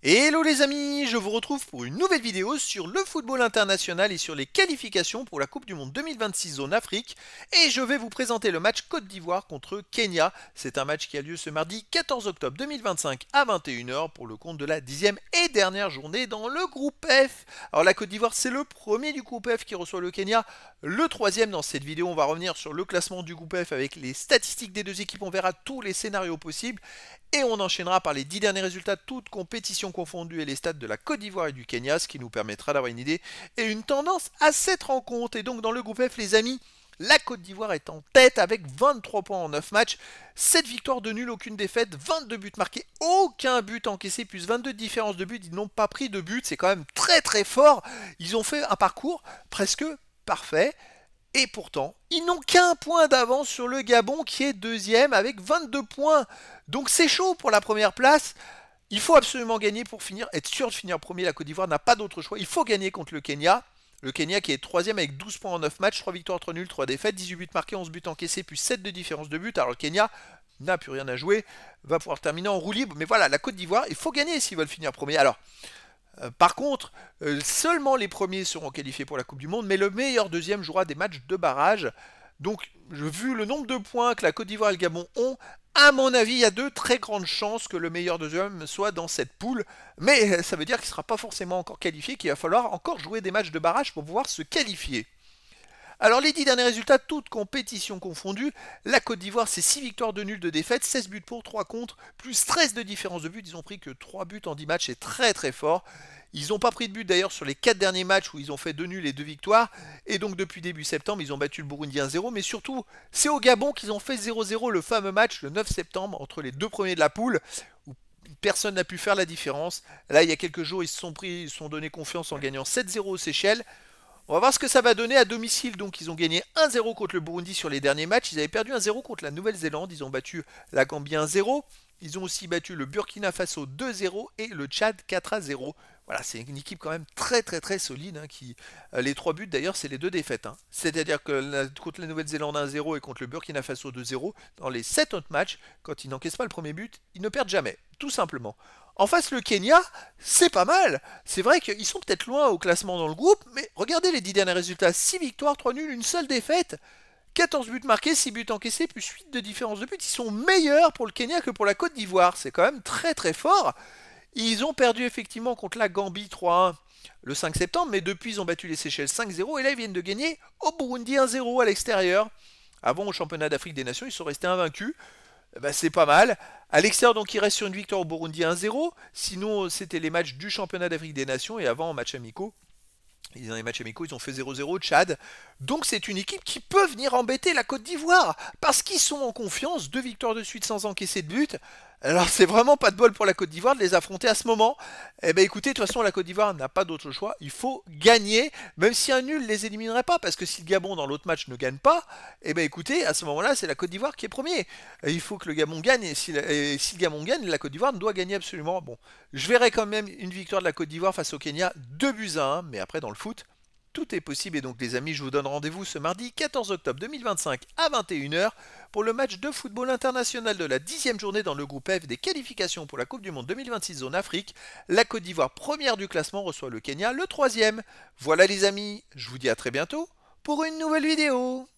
Hello les amis, je vous retrouve pour une nouvelle vidéo sur le football international et sur les qualifications pour la Coupe du Monde 2026 zone Afrique. Et je vais vous présenter le match Côte d'Ivoire contre Kenya. C'est un match qui a lieu ce mardi 14 octobre 2025 à 21h pour le compte de la 10e et dernière journée dans le groupe F. Alors la Côte d'Ivoire c'est le premier du groupe F qui reçoit le Kenya. Le troisième dans cette vidéo, on va revenir sur le classement du groupe F avec les statistiques des deux équipes. On verra tous les scénarios possibles. Et on enchaînera par les 10 derniers résultats, toutes compétitions confondues et les stats de la Côte d'Ivoire et du Kenya, ce qui nous permettra d'avoir une idée et une tendance à cette rencontre. Et donc dans le groupe F, les amis, la Côte d'Ivoire est en tête avec 23 points en 9 matchs, 7 victoires de nul, aucune défaite, 22 buts marqués, aucun but encaissé, plus 22 différences de buts, ils n'ont pas pris de but, c'est quand même très très fort. Ils ont fait un parcours presque parfait. Et pourtant, ils n'ont qu'un point d'avance sur le Gabon qui est deuxième avec 22 points. Donc c'est chaud pour la première place. Il faut absolument gagner pour finir, être sûr de finir premier. La Côte d'Ivoire n'a pas d'autre choix. Il faut gagner contre le Kenya. Le Kenya qui est troisième avec 12 points en 9 matchs, 3 victoires, 3 nuls, 3 défaites, 18 buts marqués, 11 buts encaissés, plus 7 de différence de but. Alors le Kenya n'a plus rien à jouer, va pouvoir terminer en roue libre. Mais voilà, la Côte d'Ivoire, il faut gagner s'ils veulent finir premier. Alors, par contre, seulement les premiers seront qualifiés pour la Coupe du Monde, mais le meilleur deuxième jouera des matchs de barrage. Donc, vu le nombre de points que la Côte d'Ivoire et le Gabon ont, à mon avis, il y a de très grandes chances que le meilleur deuxième soit dans cette poule. Mais ça veut dire qu'il ne sera pas forcément encore qualifié, qu'il va falloir encore jouer des matchs de barrage pour pouvoir se qualifier. Alors les 10 derniers résultats, toutes compétitions confondues, la Côte d'Ivoire c'est 6 victoires de nul de défaite, 16 buts pour, 3 contre, plus 13 de différence de but, ils ont pris que 3 buts en 10 matchs, c'est très très fort. Ils n'ont pas pris de but d'ailleurs sur les 4 derniers matchs où ils ont fait 2 nuls et 2 victoires. Et donc depuis début septembre, ils ont battu le Burundi 1-0. Mais surtout, c'est au Gabon qu'ils ont fait 0-0 le fameux match le 9 septembre entre les deux premiers de la poule où personne n'a pu faire la différence. Là, il y a quelques jours, ils se sont donné confiance en gagnant 7-0 aux Seychelles. On va voir ce que ça va donner à domicile. Donc ils ont gagné 1-0 contre le Burundi sur les derniers matchs. Ils avaient perdu 1-0 contre la Nouvelle-Zélande. Ils ont battu la Gambie 1-0. Ils ont aussi battu le Burkina Faso 2-0 et le Tchad 4-0. Voilà, c'est une équipe quand même très très très solide. Les 3 buts d'ailleurs, c'est les 2 défaites. C'est-à-dire que contre la Nouvelle-Zélande 1-0 et contre le Burkina Faso 2-0, dans les 7 autres matchs, quand ils n'encaissent pas le premier but, ils ne perdent jamais. Tout simplement. En face, le Kenya, c'est pas mal. C'est vrai qu'ils sont peut-être loin au classement dans le groupe, mais regardez les 10 derniers résultats. 6 victoires, 3 nuls, une seule défaite. 14 buts marqués, 6 buts encaissés, plus 8 de différence de but. Ils sont meilleurs pour le Kenya que pour la Côte d'Ivoire. C'est quand même très très fort. Ils ont perdu effectivement contre la Gambie 3-1 le 5 septembre, mais depuis ils ont battu les Seychelles 5-0 et là ils viennent de gagner au Burundi 1-0 à l'extérieur. Avant au championnat d'Afrique des Nations, ils sont restés invaincus. C'est pas mal. À l'extérieur, donc, il reste sur une victoire au Burundi 1-0. Sinon, c'était les matchs du championnat d'Afrique des Nations et avant, en match amicaux. Dans les matchs amicaux, ils ont fait 0-0 au Tchad. Donc c'est une équipe qui peut venir embêter la Côte d'Ivoire. Parce qu'ils sont en confiance, 2 victoires de suite sans encaisser de but. Alors c'est vraiment pas de bol pour la Côte d'Ivoire de les affronter à ce moment. Eh ben écoutez, de toute façon la Côte d'Ivoire n'a pas d'autre choix. Il faut gagner, même si un nul les éliminerait pas. Parce que si le Gabon dans l'autre match ne gagne pas, eh ben écoutez, à ce moment-là c'est la Côte d'Ivoire qui est premier. Et il faut que le Gabon gagne. Et si le Gabon gagne, la Côte d'Ivoire doit gagner absolument. Bon, je verrai quand même une victoire de la Côte d'Ivoire face au Kenya, 2-1. Mais après dans le foot, tout est possible et donc les amis, je vous donne rendez-vous ce mardi 14 octobre 2025 à 21h pour le match de football international de la 10e journée dans le groupe F des qualifications pour la Coupe du Monde 2026 zone Afrique. La Côte d'Ivoire, première du classement, reçoit le Kenya, le troisième. Voilà les amis, je vous dis à très bientôt pour une nouvelle vidéo.